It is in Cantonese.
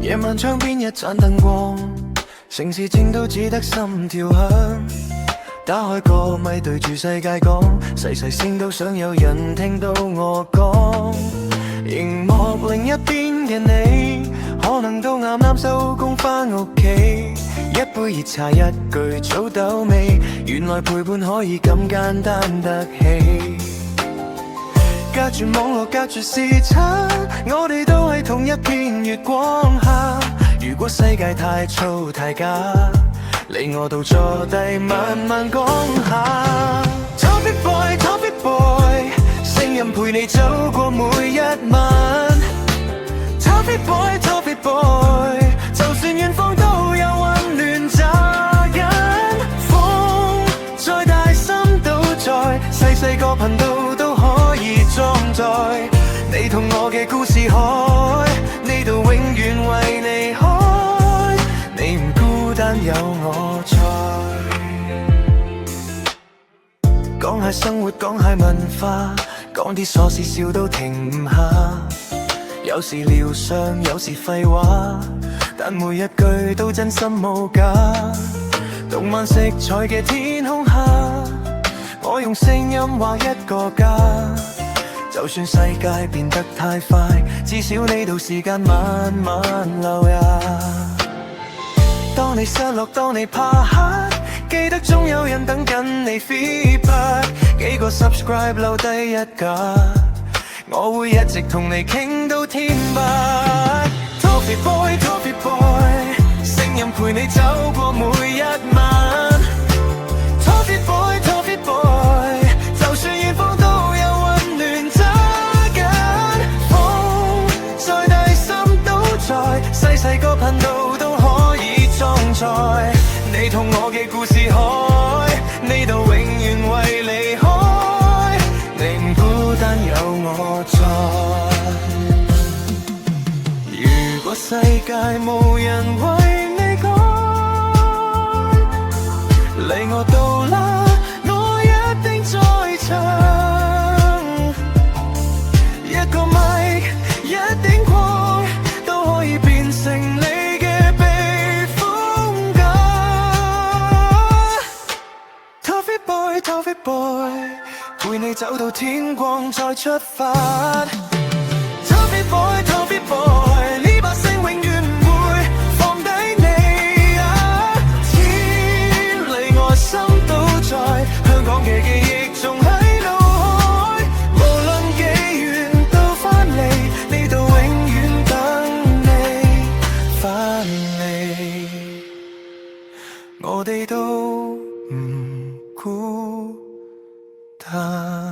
夜晚窗邊一盞燈光，城市靜到只得心跳響。打開個咪對住世界講，細細聲都想有人聽到我講。熒幕另一邊嘅你，可能都啱啱收工返屋企，一杯熱茶一句早抖味，原來陪伴可以咁簡單得起。隔住網絡隔住時差，我哋都喺同一片月光下。如果世界太粗太假，你我度坐低慢慢講下。 Topic Boy Topic Boy， 聲音陪你走過每一晚。 Topic Boy Topic Boy， 就算遠方都有溫暖扎緊。風再大心都在，細細個頻道都可以裝載你同我嘅故事海，呢度永遠為你開，你唔孤單有我在。講下生活講下文化，講啲瑣事笑都停唔下，有時療傷有時廢話，但每一句都真心無假。動漫色彩嘅天空下，我用聲音畫一個家。就算世界變得太快，至少呢度時間慢慢流呀。當你失落，當你怕黑，記得總有人等緊你 feedback。幾個 subscribe 留低一格，我會一直同你傾到天白。 Topic Boy Topic Boy， 聲音陪你走過每一晚。 Topic Boy Topic Boy， 就算遠方都有溫暖扎緊。風再大心都在，細細個頻道都可以裝載你同我嘅故事海，呢度永遠為你開，你唔孤單有我在。如果世界無人為你講，離我到啦，我一定在場。一個麥，一頂光，都可以變成你嘅避風港。Topic Boy Topic Boy， 陪你走到天光再出發。Topic Boy Topic Boy， 呢把聲永遠唔會放低你啊！千里外心都在，香港嘅記憶仲喺腦海，無論幾遠都返嚟，呢度永遠等你返嚟，我哋都唔孤單。